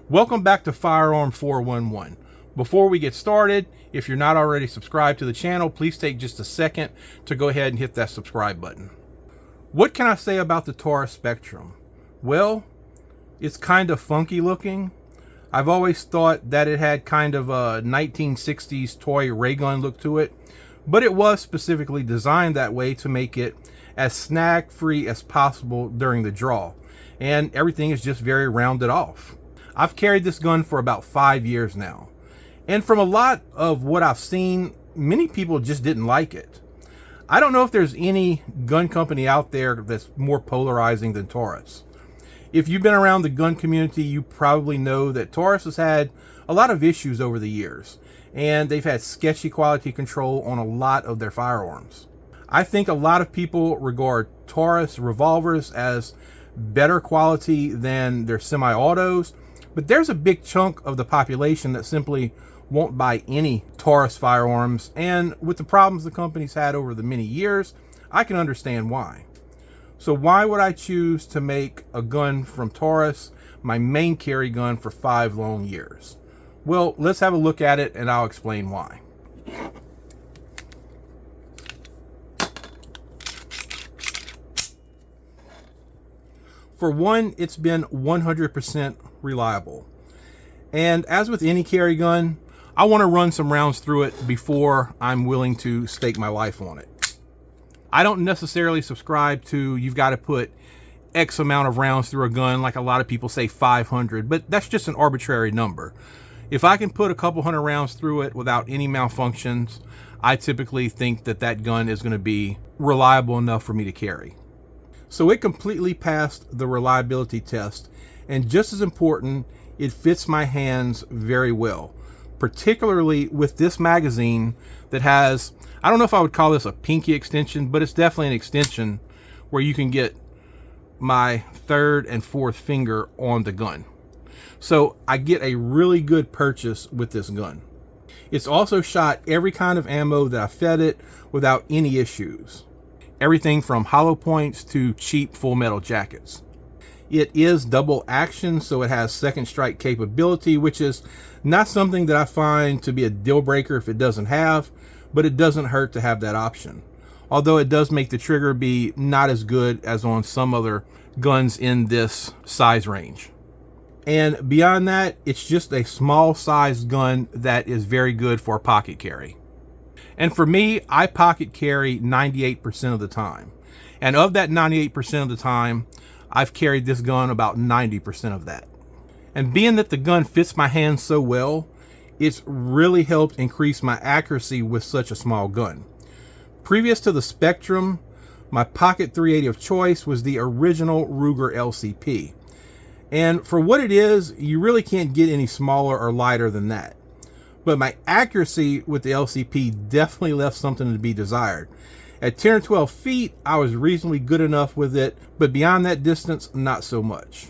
Welcome back to Firearm 411. Before we get started, if you're not already subscribed to the channel, please take just a second to go ahead and hit that subscribe button. What can I say about the Taurus Spectrum? Well, it's kind of funky looking. I've always thought that it had kind of a 1960s toy ray gun look to it, but it was specifically designed that way to make it as snag free as possible during the draw, and everything is just very rounded off. I've carried this gun for about 5 years now, and from a lot of what I've seen, many people just didn't like it. I don't know if there's any gun company out there that's more polarizing than Taurus. If you've been around the gun community, you probably know that Taurus has had a lot of issues over the years, and they've had sketchy quality control on a lot of their firearms. I think a lot of people regard Taurus revolvers as better quality than their semi-autos, but there's a big chunk of the population that simply won't buy any Taurus firearms, and with the problems the company's had over the many years, I can understand why. So why would I choose to make a gun from Taurus my main carry gun for 5 long years? Well, let's have a look at it and I'll explain why. For one, it's been 100% reliable. And as with any carry gun, I want to run some rounds through it before I'm willing to stake my life on it. I don't necessarily subscribe to you've got to put X amount of rounds through a gun, like a lot of people say 500, but that's just an arbitrary number. If I can put a couple hundred rounds through it without any malfunctions, I typically think that that gun is going to be reliable enough for me to carry. So it completely passed the reliability test, and just as important, it fits my hands very well, particularly with this magazine that has, I don't know if I would call this a pinky extension, but it's definitely an extension where you can get my 3rd and 4th finger on the gun. So I get a really good purchase with this gun. It's also shot every kind of ammo that I fed it without any issues. Everything from hollow points to cheap full metal jackets. It is double action, so it has second strike capability, which is not something that I find to be a deal breaker if it doesn't have, but it doesn't hurt to have that option. Although it does make the trigger be not as good as on some other guns in this size range. And beyond that, it's just a small sized gun that is very good for pocket carry. And for me, I pocket carry 98% of the time. And of that 98% of the time, I've carried this gun about 90% of that. And being that the gun fits my hands so well, it's really helped increase my accuracy with such a small gun. Previous to the Spectrum, my pocket .380 of choice was the original Ruger LCP. And for what it is, you really can't get any smaller or lighter than that. But my accuracy with the LCP definitely left something to be desired. At 10 or 12 feet, I was reasonably good enough with it, but beyond that distance, not so much.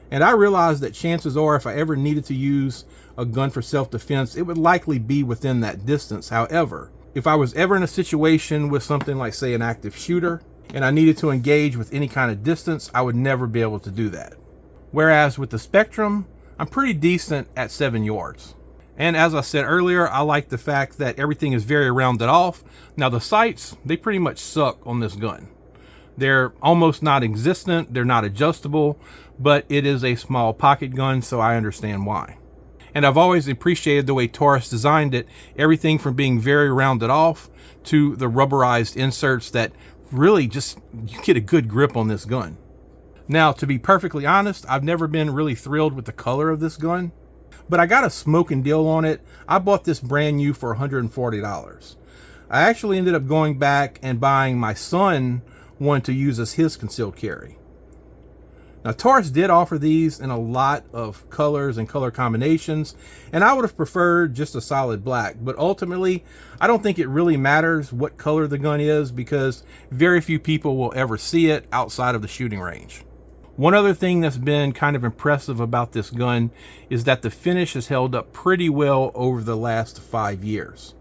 And I realized that chances are if I ever needed to use a gun for self-defense, it would likely be within that distance. However, if I was ever in a situation with something like, say, an active shooter, and I needed to engage with any kind of distance, I would never be able to do that. Whereas with the Spectrum, I'm pretty decent at 7 yards. And as I said earlier, I like the fact that everything is very rounded off. Now the sights, they pretty much suck on this gun. They're almost non-existent, they're not adjustable, but it is a small pocket gun, so I understand why. And I've always appreciated the way Taurus designed it, everything from being very rounded off to the rubberized inserts that really just, you get a good grip on this gun. Now, to be perfectly honest, I've never been really thrilled with the color of this gun. But I got a smoking deal on it. I bought this brand new for $140. I actually ended up going back and buying my son one to use as his concealed carry. Now Taurus did offer these in a lot of colors and color combinations, and I would have preferred just a solid black, but ultimately I don't think it really matters what color the gun is because very few people will ever see it outside of the shooting range. One other thing that's been kind of impressive about this gun is that the finish has held up pretty well over the last 5 years.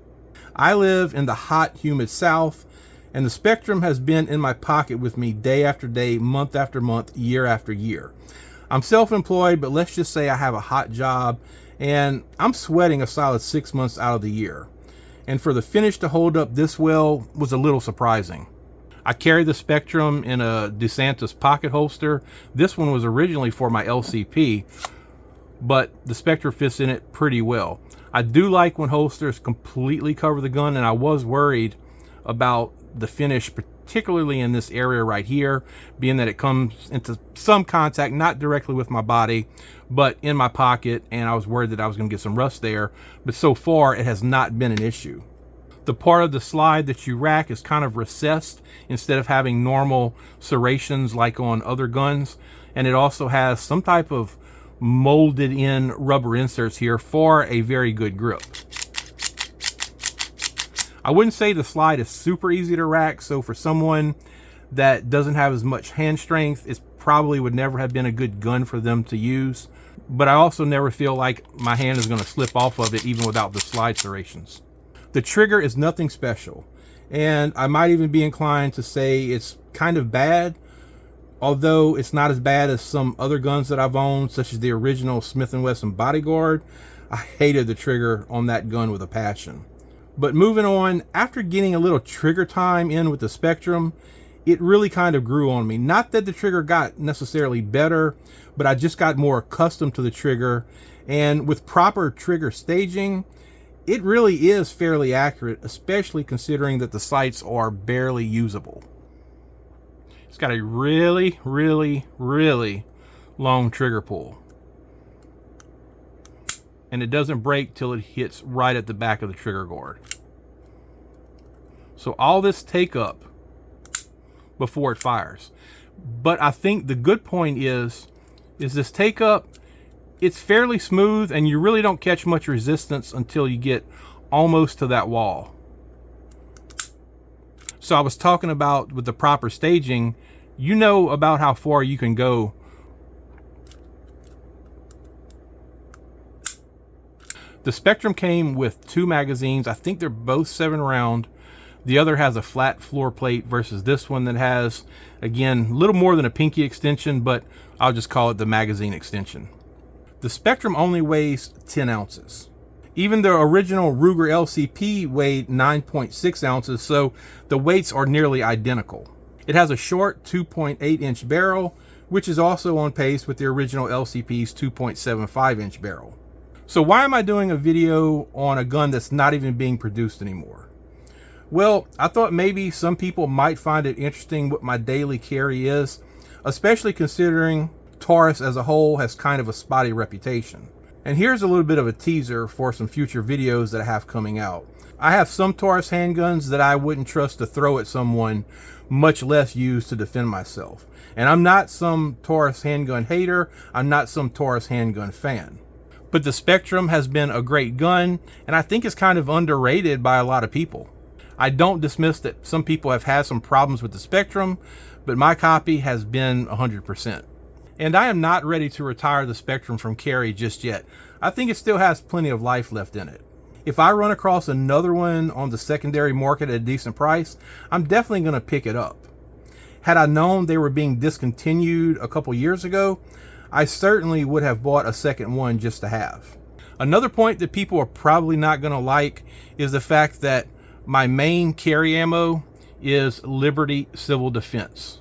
I live in the hot, humid South, and the Spectrum has been in my pocket with me day after day, month after month, year after year. I'm self-employed, but let's just say I have a hot job and I'm sweating a solid 6 months out of the year. And for the finish to hold up this well was a little surprising. I carry the Spectrum in a DeSantis pocket holster. This one was originally for my LCP, but the Spectrum fits in it pretty well. I do like when holsters completely cover the gun, and I was worried about the finish, particularly in this area right here, being that it comes into some contact, not directly with my body, but in my pocket, and I was worried that I was going to get some rust there, but so far it has not been an issue. The part of the slide that you rack is kind of recessed instead of having normal serrations like on other guns, and it also has some type of molded in rubber inserts here for a very good grip. I wouldn't say the slide is super easy to rack, so for someone that doesn't have as much hand strength, it probably would never have been a good gun for them to use. But I also never feel like my hand is going to slip off of it even without the slide serrations. The trigger is nothing special, and I might even be inclined to say it's kind of bad, although it's not as bad as some other guns that I've owned, such as the original Smith & Wesson Bodyguard. I hated the trigger on that gun with a passion. But moving on, after getting a little trigger time in with the Spectrum, it really kind of grew on me. Not that the trigger got necessarily better, but I just got more accustomed to the trigger, and with proper trigger staging, it really is fairly accurate, especially considering that the sights are barely usable. It's got a really, really, really long trigger pull. And it doesn't break till it hits right at the back of the trigger guard. So all this take up before it fires. But I think the good point is this take up, it's fairly smooth, and you really don't catch much resistance until you get almost to that wall. So I was talking about with the proper staging, you know about how far you can go. The Spectrum came with 2 magazines. I think they're both 7 round. The other has a flat floor plate versus this one that has, again, a little more than a pinky extension, but I'll just call it the magazine extension. The Spectrum only weighs 10 ounces. Even the original Ruger LCP weighed 9.6 ounces, so the weights are nearly identical. It has a short 2.8-inch barrel, which is also on pace with the original LCP's 2.75-inch barrel. So why am I doing a video on a gun that's not even being produced anymore? Well, I thought maybe some people might find it interesting what my daily carry is, especially considering Taurus as a whole has kind of a spotty reputation. And here's a little bit of a teaser for some future videos that I have coming out. I have some Taurus handguns that I wouldn't trust to throw at someone, much less use to defend myself. And I'm not some Taurus handgun hater, I'm not some Taurus handgun fan. But the Spectrum has been a great gun, and I think it's kind of underrated by a lot of people. I don't dismiss that some people have had some problems with the Spectrum, but my copy has been 100%. And I am not ready to retire the Spectrum from carry just yet. I think it still has plenty of life left in it. If I run across another one on the secondary market at a decent price, I'm definitely going to pick it up. Had I known they were being discontinued a couple years ago, I certainly would have bought a second one just to have. Another point that people are probably not going to like is the fact that my main carry ammo is Liberty Civil Defense.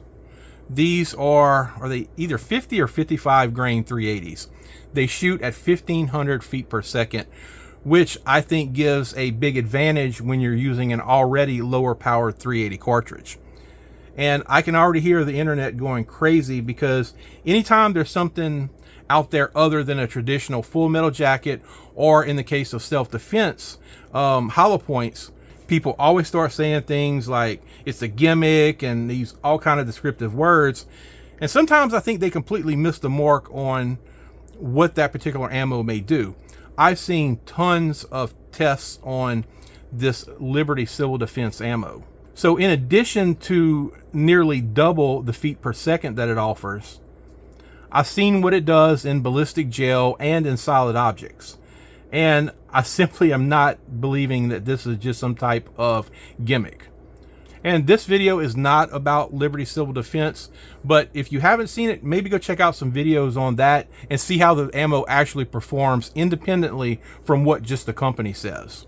These are they either 50 or 55 grain 380s. They shoot at 1500 feet per second, which I think gives a big advantage when you're using an already lower powered 380 cartridge. And I can already hear the internet going crazy because anytime there's something out there other than a traditional full metal jacket, or in the case of self-defense, hollow points, people always start saying things like it's a gimmick and these all kind of descriptive words. And sometimes I think they completely miss the mark on what that particular ammo may do. I've seen tons of tests on this Liberty Civil Defense ammo. So in addition to nearly double the feet per second that it offers, I've seen what it does in ballistic gel and in solid objects. And I simply am not believing that this is just some type of gimmick. And this video is not about Liberty Civil Defense, but if you haven't seen it, maybe go check out some videos on that and see how the ammo actually performs independently from what just the company says.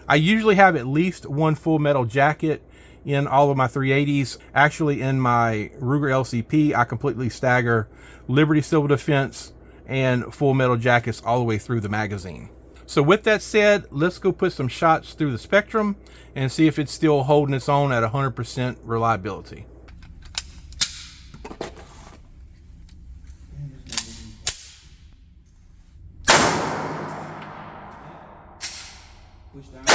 I usually have at least one full metal jacket in all of my 380s. Actually, in my Ruger LCP, I completely stagger Liberty Civil Defense and full metal jackets all the way through the magazine. So with that said, let's go put some shots through the Spectrum and see if it's still holding its own at 100% reliability. Push down.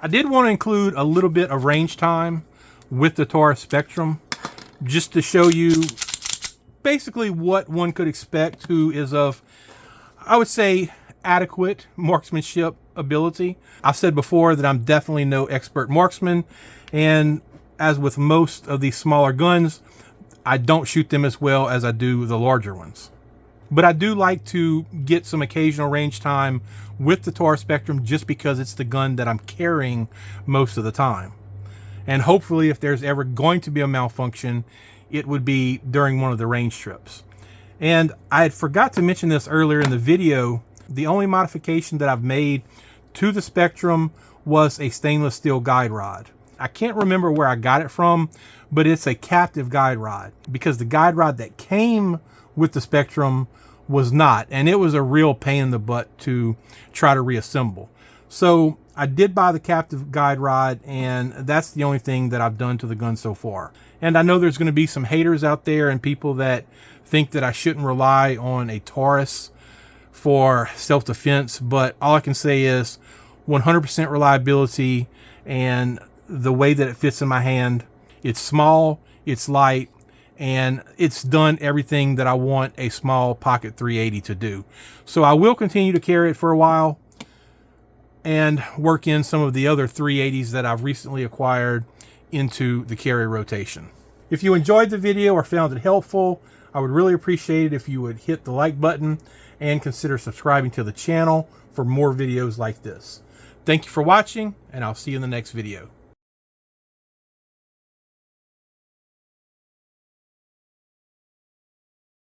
I did want to include a little bit of range time with the Taurus Spectrum, just to show you basically what one could expect who is of, I would say, adequate marksmanship ability. I've said before that I'm definitely no expert marksman, and as with most of these smaller guns, I don't shoot them as well as I do the larger ones. But I do like to get some occasional range time with the Taurus Spectrum just because it's the gun that I'm carrying most of the time. And hopefully, if there's ever going to be a malfunction, it would be during one of the range trips. And I had forgot to mention this earlier in the video. The only modification that I've made to the Spectrum was a stainless steel guide rod. I can't remember where I got it from, but it's a captive guide rod, because the guide rod that came with the Spectrum was not, and it was a real pain in the butt to try to reassemble. So I did buy the captive guide rod, and that's the only thing that I've done to the gun so far. And I know there's going to be some haters out there and people that think that I shouldn't rely on a Taurus for self-defense, but all I can say is 100% reliability, and the way that it fits in my hand, it's small, it's light, and it's done everything that I want a small pocket 380 to do. So I will continue to carry it for a while and work in some of the other 380s that I've recently acquired into the carry rotation. If you enjoyed the video or found it helpful, I would really appreciate it if you would hit the like button and consider subscribing to the channel for more videos like this. Thank you for watching, and I'll see you in the next video.